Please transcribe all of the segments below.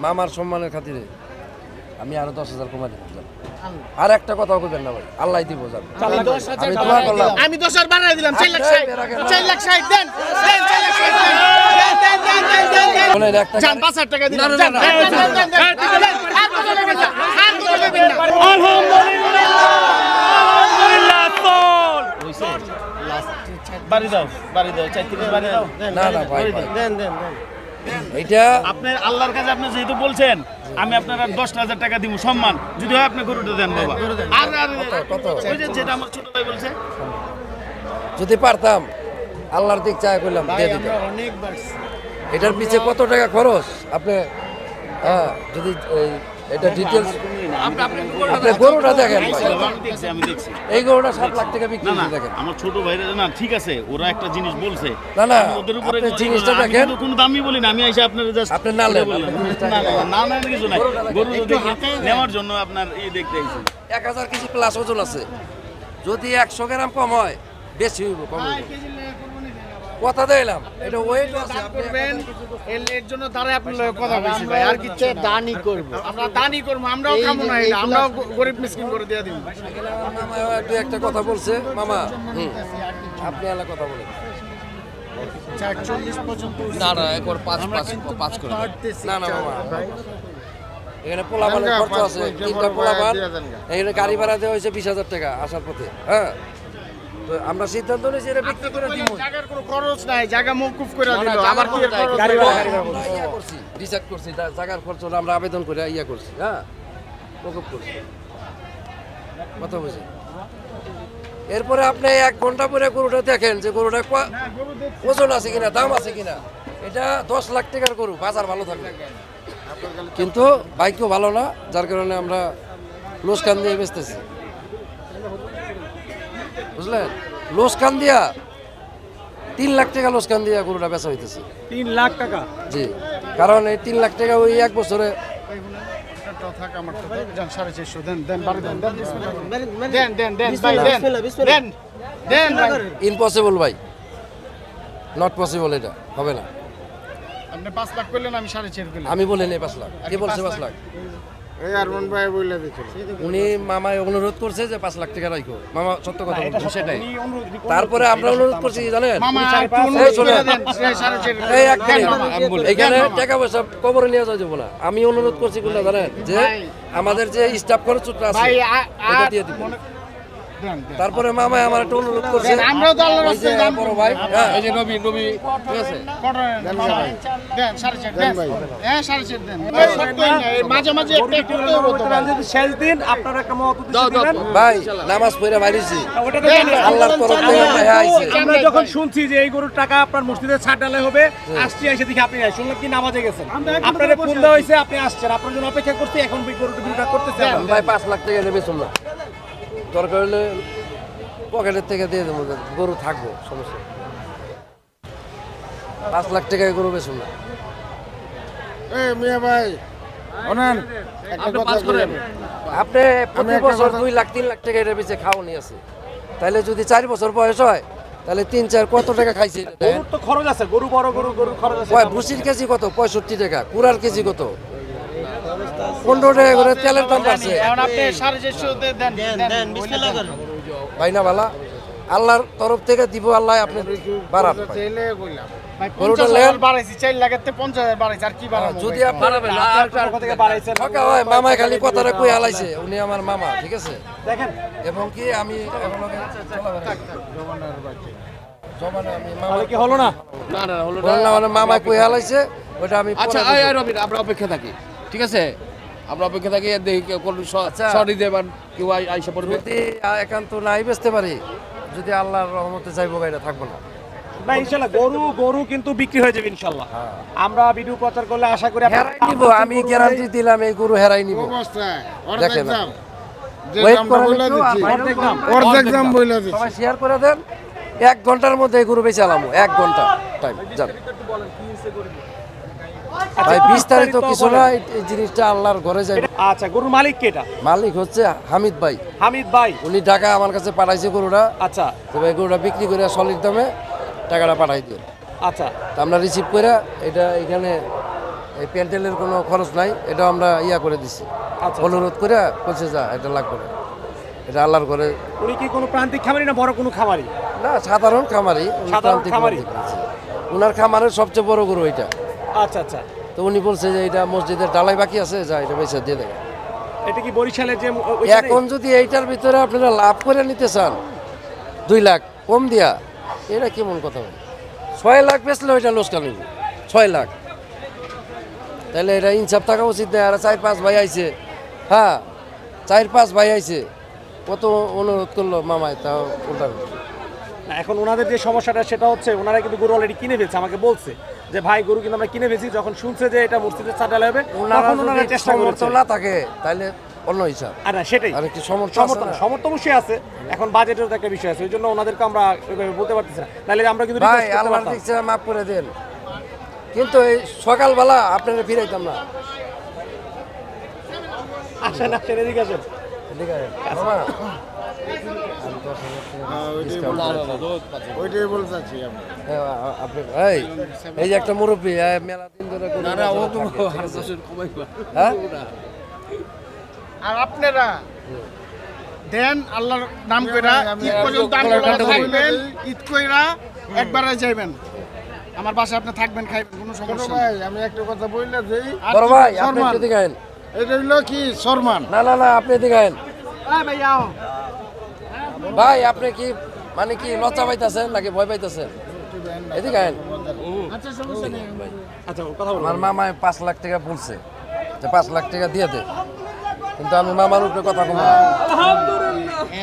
মামার সম্মানের খাতিরে আমি আরো 10,000 কমাই দিব। আর একটা কথাও কইবেন না ভাই, আল্লাহ দিব যান। আমি দোয়া করলাম, আমি 10,000 বাড়াই দিলাম 4,60,000 4,60,000 দেন 4,60,000 দেন বলেন একটা জান 5,000 টাকা দিলাম জান আলহামদুলিল্লাহ চল হইছে বাড়ি দাও চাই থেকে বাড়ি দাও না না ভাই দেন দেন এইটা আপনি আল্লাহর কাছে আপনি যেহেতু বলছেন আমি আপনার 10,000 টাকা দিব সম্মান, যদি হয় আপনি গরুটা দেন বাবা। আর কত? ওই যে যেটা আমার ছোট ভাই বলছে যদি পারতাম আল্লাহর দিক চায় কইলাম দিয়ে দিতাম। অনেক বাড়ছে এটার পিছে কত টাকা খরচ আপনি হ্যাঁ যদি এটা ডিটেইলস আপনি গরুটা দেখেন ভাই। আমি দেখছি এই গরুটা 7 লাখ টাকা বিক্রি না না করে দেখেন। আমার ছোট ভাইরা না ঠিক আছে ওরা একটা জিনিস বলছে না না আমি ওদের উপরে আপনি জিনিসটা আমি দেখেন, কিন্তু কোনো দামই বলি না, আমি এসে আপনার জাস্ট আপনি না নেন, না কিছু নাই গরু দেখে নেওয়ার জন্য আপনার এই দেখতে আইছি 1000 কেজি প্লাস ওজন আছে। যদি 100 গ্রাম কম হয় বেশি হইব কম হইব কথা দিলাম। এটা ওয়েট আছে আপনি করবেন এর জন্য দাঁড়ায় আপনি কথা বলছি ভাই আর কিছু দানই করব আমরা দানই করব আমরাও কামো না এটা আমরাও গরিব মিসকিন করে দিয়ে দিব। মামা একটু একটা কথা বলছে মামা আপনি আলা কথা বলেন 40 পর্যন্ত না না একবার পাঁচ করে না না মামা এখানে পোলাপানের খরচ আছে, 3টা পোলাপান এখানে গাড়ি ভাড়া দেওয়া হয়েছে 20,000 টাকা আসার পথে। হ্যাঁ তো আমরা সিদ্ধান্ত নিয়েছি এটা বিক্রি করে দিব। জায়গার কোনো খরচ নাই জায়গা মওকুফ করে দিল আবার কি এর খরচ গাড়ি হবে? ভাড়া ইয়া করছি ডিসাইড করছি জায়গার খরচ আমরা আবেদন করে ইয়া করছি। হ্যাঁ মকুব করছি কথা বুঝি। এরপরে আপনি 1 ঘন্টা পরে গরুটা দেখেন যে গরুটা ওজন আছে কিনা দাম আছে কিনা। এটা 10 লাখ টাকার গরু, বাজার ভালো থাকবে কিন্তু বাইকও ভালো না, যার কারণে আমরা লোসকান দিয়ে বেচতেছি বুঝলেন। লোসকান দিয়া 3 লাখ টাকা লোসকান দিয়া গরুটা বেচা হইতেছে 3 লাখ টাকা। জি কারণ এই 3 লাখ টাকা ওই 1 বছরে থাক আমার তো জান 450 দেন দেন বাড়ি দেন দেন দেন দেন ভাই দেন দেন দেন ইম্পসিবল ভাই, নট পসিবল, এটা হবে না। আপনি 5 লাখ করলেন আমি 4.5 করলাম আমি বলিনি 5 লাখ, কে বলছে 5 লাখ? এই আরমান ভাই বইলা দিছিল উনি মামায় অনুরোধ করছে যে 5 লাখ টাকা রাখো। মামা সত্য কথা বলছে সেটাই। তারপরে আমরা অনুরোধ করছি কি জানেন, মামা একটু এই অনুরোধ শোনেন, করে দেন 4.5 এই এক মিনিট, এখানে টাকা পয়সা কবরে নিয়ে যাওয়া যাবে না। আমি অনুরোধ করছি কোনটা জানেন, যে আমাদের যে স্টাফ খরচটা আছে ভাই এটা দিয়ে দিব। দেন তারপরে মামায় আমার একটা অনুরোধ করছে, আমরাও তো আল্লাহর ওই যে রাস্তায় দান বড় ভাই হ্যাঁ এই যে নবী ঠিক আছে দেন দেন 4.5 দেন হ্যাঁ 4.5 দেন সত্যই না এই মাঝে মাঝে একটা করতে হবে তো ভাই। শেষ দিন আপনারা একটা মহৎ উদ্দেশ্য দিবেন। ভাই নামাজ পড়ে বাইরেছি ওটা তো জানি। আল্লাহর তরফ থেকে ভাই আইছে। আমরা যখন শুনছি যে এই গরুর টাকা আপনার মসজিদে ছাড় ডালে হবে, আসছি এসে দেখি আপনি নাই, শুনলাম কি নামাজে গেছেন, আপনাদের ফোন দেওয়া হয়েছে, আপনি আসছেন, আপনার জন্য অপেক্ষা করছি, এখন গরুটা করতেছে। ভাই 5 লাখ টাকা নেবে শুনলাম, দরকার হলে পকেটের থেকে দিয়ে দেবো, গরু থাকবো সমস্যা। 5 লাখ টাকায় গরু বেশুন না। এই মিয়া ভাই শুনেন আপনি পাস করেন। আপনি প্রতি বছর 2 লাখ 3 লাখ টাকা এর পিছে খাওয়ানি আছে, তাহলে যদি 4 বছর বয়স হয় তাহলে 3-4 কত টাকা খাইছে? গরুর তো খরচ আছে, গরু বড় গরুর খরচ আছে। ভুসির কেজি কত? 65 টাকা। কুড়ার কেজি কত? 15 টাকা করে তেলের দাম বাড়ছে। এখন আপনি 4.5 দেন দেন বিসমিল্লাহ করেন ভাই না বালা, আল্লাহর তরফ থেকে দিব, আল্লাহ আপনি বাড়ান। চাইলে কইলাম ভাই গরুটা 50,000 বাড়াইছি 4 লাখের থেকে 50,000 বাড়াইছি আর কি বাড়াবো যদি ভাই? আপনি থেকে বাড়াইছেন ফাঁকা হয়, মামায় খালি কথাটা কই হালাইছে, উনি আমার মামা ঠিক আছে। দেখেন এবং কি আমি এখনো জমানে আমি মামা কি হলো না? না না হলো না। বললাম না, মানে মামায় কই হালাইছে ওটা আমি আচ্ছা পরে বুঝবো। রবিন আমরা অপেক্ষা থাকি, ঠিক আছে? আমরা অপেক্ষা থাকি, দেখি কেউ কোন আচ্ছা। সরি দেবেন, কেউ আইসা পড়বে। যদি একান্ত নাই বেচতে পারি, যদি আল্লাহর রহমতে চাইবো গাড়িটা থাকবো না। ভাই ইনশাআল্লাহ গরু কিন্তু বিক্রি হয়ে যাবে ইনশাআল্লাহ। আমরা ভিডিও প্রচার করলে আশা করি হেরাই নিব, আমি গ্যারান্টি দিলাম এই গরু হেরাই নিব। অবস্থায় দেখেন দাম যে ওয়েট দামটা করেন বলে একটু, দিচ্ছি অর্ধেক দাম। অর্ধেক দাম বলে দিচ্ছি সবাই শেয়ার করে দেন, 1 ঘন্টার মধ্যে এই গরু বেচে আলামো, 1 ঘন্টা টাইম যান। ভাই বিস্তারিত কিছু না, এই জিনিসটা আল্লাহর ঘরে যাবে। আচ্ছা গরুর মালিক কে এটা? মালিক হচ্ছে হামিদ ভাই, হামিদ ভাই। উনি টাকা আমার কাছে পাঠাইছে গরুটা। আচ্ছা তো ভাই গরুটা বিক্রি করে সলিড দামে টাকাটা পাঠাই দিন। আচ্ছা তা আমরা রিসিভ করে এটা এখানে এই প্যান্ডেলের কোনো খরচ নাই, এটা আমরা ইয়া করে দিছি, আচ্ছা। অনুরোধ করে বলছে যা এটা লাগবে না, এটা আল্লাহর করে। উনি কি কোনো প্রান্তিক খামারি না বড় কোনো খামারি? না, সাধারণ খামারি, উনি সাধারণ প্রান্তিক খামারি। প্রান্তিক আছে। উনার খামারের সবচেয়ে বড় গরু এটা। আচ্ছা আচ্ছা। তো উনি বলছে যে এটা মসজিদের ডালাই বাকি আছে, যা এটা বেঁচে দিয়ে দেবে। এটা কি বরিশালের যে ওইখানে? এখন যদি এইটার ভিতরে আপনারা লাভ করে নিতে চান 2 লাখ কম দিয়া, এটা কেমন কথা বলে? 6 লাখ বেচলে ওইটা লোসকান হইব, 6 লাখ। তাহলে এটা ইনসাফ থাকা উচিত না। আর 4-5 ভাই আইছে, হ্যাঁ 4-5 ভাই আইছে, কত অনুরোধ করলো মামায়, তাও উল্টা। না, এখন ওনাদের যে সমস্যাটা সেটা হচ্ছে ওনারা কিন্তু গরু অলরেডি কিনে ফেলছে, আমাকে বলছে যে ভাই গরু কিন্তু আমরা কিনে ফেলছি। যখন শুনছে যে এটা মসজিদের চাটালে হবে তখন ওনারা চেষ্টা করছে। সমর্থন না থাকে তাহলে অন্য হিসাব। আর না সেটাই, আর একটু সমর্থন সমর্থন সমর্থন অবশ্যই আছে। এখন বাজেটের তো একটা বিষয় আছে, ওই জন্য ওনাদেরকে আমরা ওইভাবে বলতে পারতেছি না। তাহলে আমরা কিন্তু ভাই request করতে আল্লাহর পারতাম। দিকছে মাফ করে দেন, কিন্তু এই সকালবেলা আপনারা ফিরাইতাম না। আসেন আসেন, এদিকে আসেন। এদিকে আয়। মামা, ওইটাই বলতে চাচ্ছি আমি। এই যে একটা মুরব্বী মেলা দিন ধরে গরু থাকে, হ্যাঁ? আর আপনারা দেন আল্লাহর নাম কইরা ঈদ পর্যন্ত আপনারা থাকবেন, ঈদ কইরা একবারে যাইবেন আমার বাসায়, আপনি থাকবেন, খাইবেন, কোনো সমস্যা নাই। আমি একটা কথা বললে যেই বড় ভাই আপনি শর্মান। একটু এদিকে আয়েন। এটা হইলো কি শর্মান। না না না, আপনি এদিকে আয়েন। ভাই আও ভাই আপনি কি মানে কি লজ্জা পাইতেছেন নাকি ভয় পাইতেছেন? এদিকে আয়েন। আচ্ছা কথা বলুন। আমার মামায় 5 লাখ টাকা বলছে যে 5 লাখ টাকা দিয়ে দে, কিন্তু আমি মামার উপরে কথা কম।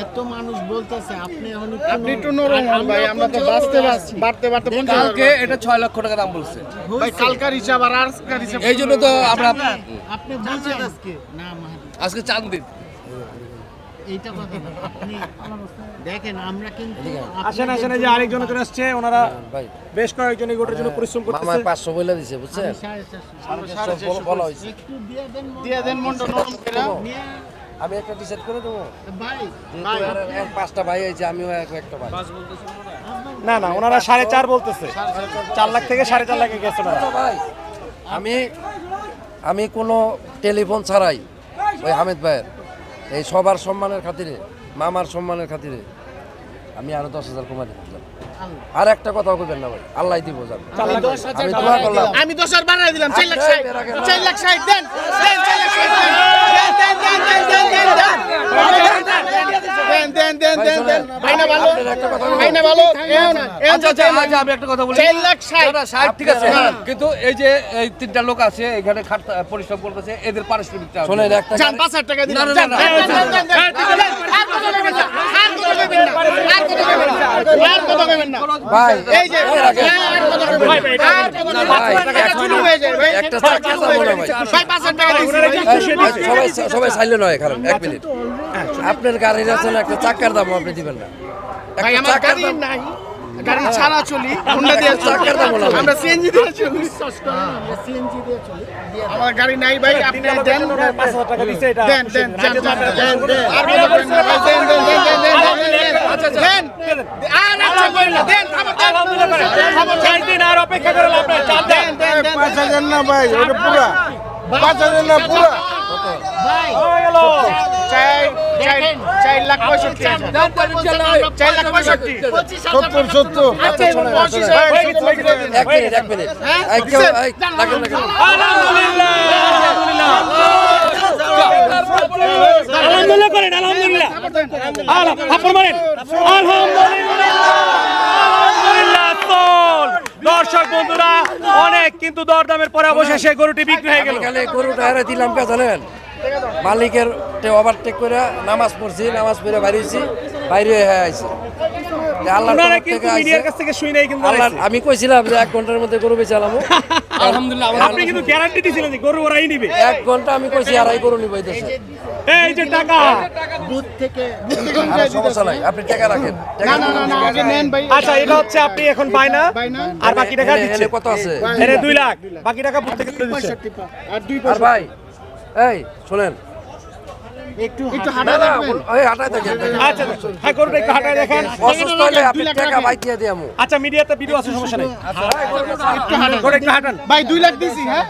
এত মানুষ বলতেছে আপনি এখন আপনি একটু নরম হন ভাই, আমরা তো বাড়তে কালকে এটা 6 লক্ষ টাকা দাম বলছে। ভাই কালকার হিসাব আর আজকের হিসাব, এই জন্য তো আমরা আপনি বলছেন আজকে না মাহাদি আজকে চাঁদ দিন। এইটা কথা না। আপনি দেখেন আমরা কিন্তু আসেন আসেন, এই যে আরেকজন করে আসছে, ওনারা ভাই বেশ কয়েকজন এই গোটার জন্য পরিশ্রম মামায় করতেছে। 500 বলে দিছে, বুঝছেন? 450 সব বলা হয়েছে। একটু দিয়ে দেন দিয়ে দেন মনটা নরম করে। নিয়ে আমি একটা ডিসাইড করে দেবো, ভাই যেহেতু এর 5টা ভাই আছে, আমিও একটা ভাই। না না, ওনারা 4.5 বলতেছে, 4 লাখ থেকে 4.5 লাখে গেছে না। ভাই আমি কোনো টেলিফোন ছাড়াই ওই হামিদ ভাইয়ের এই সবার সম্মানের খাতিরে, মামার সম্মানের খাতিরে আমি আরো 10,000 কমাই দিলাম। আর একটা কথাও কইবেন না ভাই, আল্লাহ দিব যাবে। আমি দোয়া করলাম, আমি 10 আর বাড়াই দিলাম 4 লাখ 60, 4 লাখ 60 দেন, দেন 4 লাখ 60 দেন। ভাই না ভালো, আপনার একটা কথা বলবো। ভাই না ভালো। আচ্ছা আচ্ছা আচ্ছা, আমি একটা কথা বলি। 4 লাখ 60 না, 60 ঠিক আছে, কিন্তু এই যে এই 3টা লোক আছে এখানে খাট পরিশ্রম করতেছে, এদের পারিশ্রমিকটা শোনেন একটা জান 5,000 টাকা দিলাম। না, না, জান, না, দেন, দেন, দেন, দেন। আর কত দেবেন না, আর কত দেবেন না, আর কত দেবেন না, আর কত দেবেন না। ভাই এই যে আর কত দেবেন না, আর কত দেবেন না। ভাই, টাকা শুরু হয়ে যায় ভাই, একটা চাকরি দাও মনে হয় ভাই। ভাই 5,000 টাকা দিছি ভাই। সবাই সাইলেন্ট হয়, কারণ 1 মিনিট। আপনার গাড়ির আছে না, একটা চাকার দাম আপনি দিবেন না? ভাই একটা আমার চাকার গাড়ি দাম, নাই, গাড়ি ছাড়া চলি, হোন্ডা দিয়ে চলি, চাকার দাম বলা ভাই। আমরা সিএনজি দিয়ে চলি। বিশ্বাস করেন আমরা সিএনজি দিয়ে চলি দিয়ে দেন। আমার গাড়ি নাই ভাই, আপনি দেন, দেন, 5,000 টাকা দিছে, এটা দেন, দেন, দেন, দেন। আর কত দেবেন না ভাই, দেন, দেন, দেন, দেন, দেন, দেন, দেন, আর আচ্ছা করেন না, দেন, খাবার দেন, আলহামদুলিল্লাহ, 4 দিন আর অপেক্ষা করে লাভ নাই, 4 দিন। দেন, দেন, দেন, 5,000 না ভাই, ওটা পুরা 5,000 না পুরা ভাই হয়ে গেল। 4 লাখ 65 হাজার। 4 লাখ 65। 70 70 আচ্ছা, 85 হাজার। 1 মিনিট, 1 মিনিট। এই কেউ, এই, লাগেন না কেন? আলহামদুলিল্লাহ আলহামদুলিল্লাহ আলহামদুলিল্লাহ করেন, আলহামদুলিল্লাহ থাপ্পড় মারেন, আলহামদুলিল্লাহ আলহামদুলিল্লাহ। চল দর্শক বন্ধুরা, অনেক কিন্তু দরদামের পরে অবশেষে গরুটি বিক্রি হয়ে গেল। এখানে গরুটা হেরে দিলাম কে জানেন? মালিকের ওভারটেক করে নামাজ পড়ছি, নামাজ পড়ে বাইরেছি, বাইরে হয়ে আইছি। আল্লাহ আপনারা কিন্তু মিডিয়ার কাছ থেকে শুই নাই কিন্তু আল্লাহ, আইছে। আমি কইছিলাম যে 1 ঘন্টার মধ্যে গরু বেচালাম। আলহামদুলিল্লাহ। আপনি কিন্তু গ্যারান্টি দিয়েছিলেন যে গরু ওরাই নিবে। 1 ঘন্টা আমি কইছি আড়াই গরু নিব এই দেশে। এই যে টাকা, বুথ থেকে আর সমস্যা নাই, আপনি টাকা রাখেন। না, না, না, না, আগে নেন ভাই। আচ্ছা এটা হচ্ছে আপনি এখন বায়না বাইনা। আর বাকি টাকা দিচ্ছে। কত আছে? এর 2 লাখ, বাকি টাকা বুথ থেকে তুলে দিচ্ছে। 65 আর 2 আর ভাই, এই শোনেন, একটু না হাঁটা না দেখবেন। ওই হাঁটায় দেখেন আচ্ছা হ্যাঁ গরুটা একটু হাঁটায় দেখেন। অসুস্থ হলে আপনি টাকা বাইকিয়ে দিয়ামু আচ্ছা মিডিয়াতে ভিডিও আছে, সমস্যা নেই। একটু হাঁটান। গরু একটু হাঁটান। ভাই 2 লাখ দিছি হ্যাঁ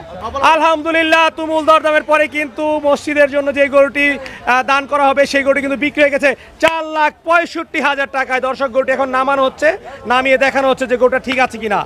আলহামদুলিল্লাহ তুমুল দরদামের পরে কিন্তু মসজিদের জন্য যে গরুটি দান করা হবে সেই গরুটি কিন্তু বিক্রি হয়ে গেছে 4,65,000 টাকায়। দর্শক গরুটি এখন নামানো হচ্ছে, নামিয়ে দেখানো হচ্ছে যে গরুটা ঠিক আছে কিনা।